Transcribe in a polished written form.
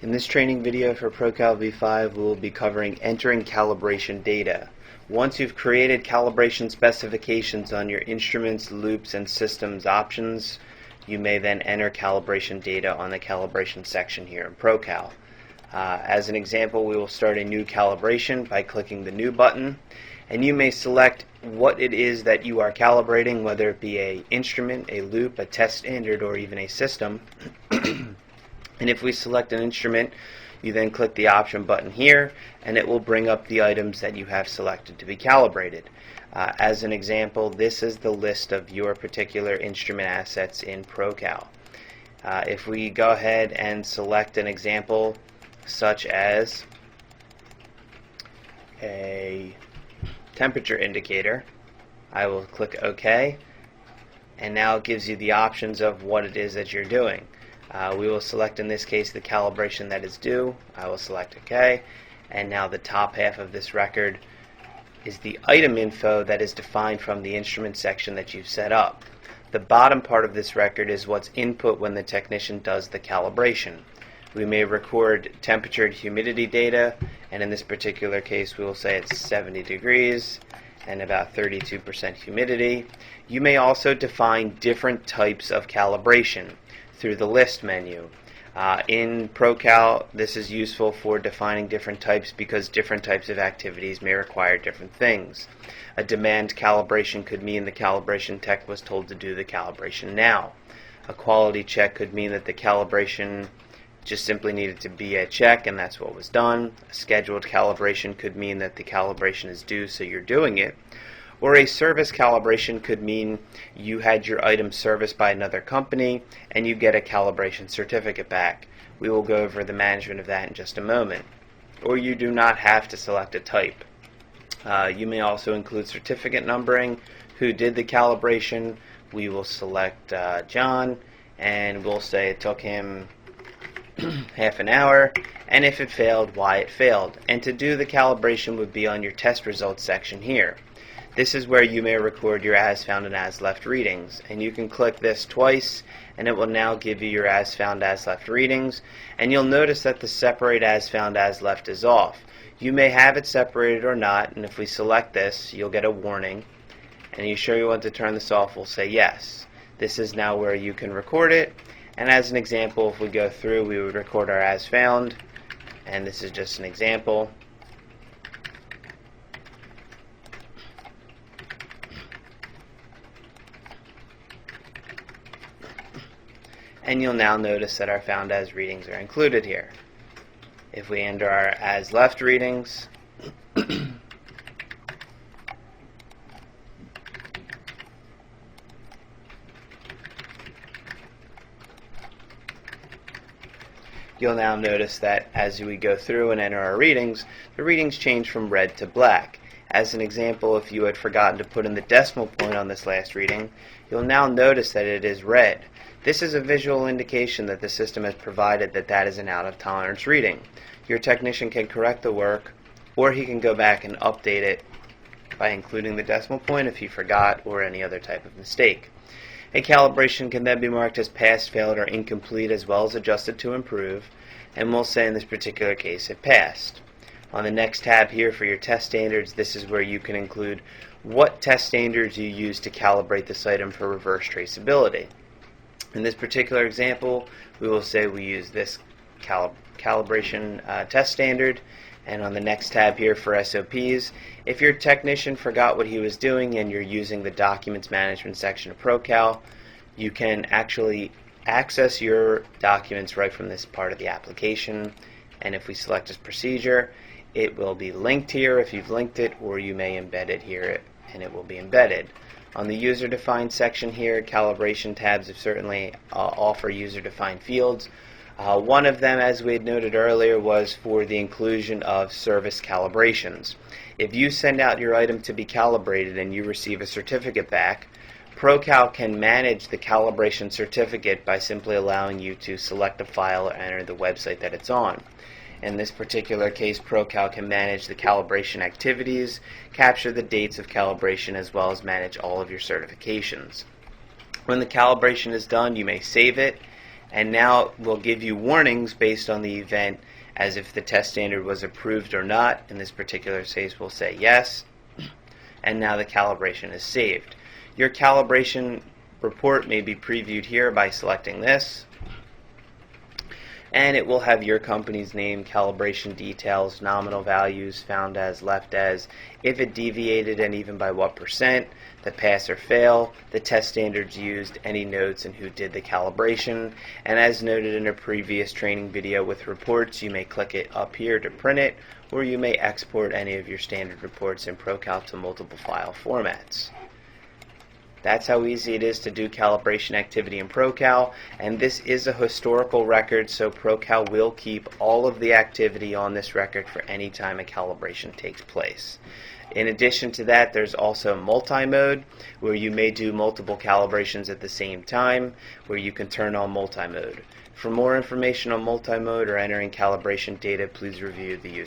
In this training video for ProCalV5, we will be covering entering calibration data. Once you've created calibration specifications on your instruments, loops, and systems options, you may then enter calibration data on the calibration section here in ProCal. As an example, we will start a new calibration by clicking the New button, and you may select what it is that you are calibrating, whether it be an instrument, a loop, a test standard, or even a system. And if we select an instrument, you then click the option button here, and it will bring up the items that you have selected to be calibrated. As an example, this is the list of your particular instrument assets in ProCal. If we go ahead and select an example such as a temperature indicator, I will click OK, and now it gives you the options of what it is that you're doing. We will select, in this case, the calibration that is due. I will select OK, and now the top half of this record is the item info that is defined from the instrument section that you've set up. The bottom part of this record is what's input when the technician does the calibration. We may record temperature and humidity data, and in this particular case we will say it's 70 degrees and about 32% humidity. You may also define different types of calibration through the list menu. In ProCal, this is useful for defining different types because different types of activities may require different things. A demand calibration could mean the calibration tech was told to do the calibration now. A quality check could mean that the calibration just simply needed to be a check, and that's what was done. A scheduled calibration could mean that the calibration is due, so you're doing it. Or a service calibration could mean you had your item serviced by another company and you get a calibration certificate back. We will go over the management of that in just a moment. Or you do not have to select a type. You may also include certificate numbering, who did the calibration. We will select John, and we'll say it took him half an hour, and if it failed, why it failed. And to do the calibration would be on your test results section here. This is where you may record your as found and as left readings, and you can click this twice and it will now give you your as found as left readings, and you'll notice that the separate as found as left is off. You may have it separated or not, and if we select this you'll get a warning, and you sure you want to turn this off, we'll say yes. This is now where you can record it, and as an example, if we go through, we would record our as found, and this is just an example. And you'll now notice that our found as readings are included here. If we enter our as left readings, you'll now notice that as we go through and enter our readings, the readings change from red to black. As an example, if you had forgotten to put in the decimal point on this last reading, you'll now notice that it is red. This is a visual indication that the system has provided that that is an out of tolerance reading. Your technician can correct the work, or he can go back and update it by including the decimal point if he forgot, or any other type of mistake. A calibration can then be marked as passed, failed, or incomplete, as well as adjusted to improve, and we'll say in this particular case it passed. On the next tab here for your test standards, this is where you can include what test standards you use to calibrate this item for reverse traceability. In this particular example, we will say we use this calibration test standard, and on the next tab here for SOPs, if your technician forgot what he was doing and you're using the documents management section of ProCal, you can actually access your documents right from this part of the application, and if we select this procedure, it will be linked here if you've linked it, or you may embed it here and it will be embedded. On the user-defined section here, calibration tabs have certainly offer user-defined fields. One of them, as we had noted earlier, was for the inclusion of service calibrations. If you send out your item to be calibrated and you receive a certificate back, ProCal can manage the calibration certificate by simply allowing you to select a file or enter the website that it's on. In this particular case, ProCal can manage the calibration activities, capture the dates of calibration, as well as manage all of your certifications. When the calibration is done, you may save it, and now we'll give you warnings based on the event as if the test standard was approved or not. In this particular case, we'll say yes, and now the calibration is saved. Your calibration report may be previewed here by selecting this, and it will have your company's name, calibration details, nominal values, found as, left as, if it deviated and even by what percent, the pass or fail, the test standards used, any notes, and who did the calibration. And as noted in a previous training video with reports, you may click it up here to print it, or you may export any of your standard reports in ProCal to multiple file formats. That's how easy it is to do calibration activity in ProCal, and this is a historical record, so ProCal will keep all of the activity on this record for any time a calibration takes place. In addition to that, there's also multi-mode, where you may do multiple calibrations at the same time, where you can turn on multi-mode. For more information on multi-mode or entering calibration data, please review the user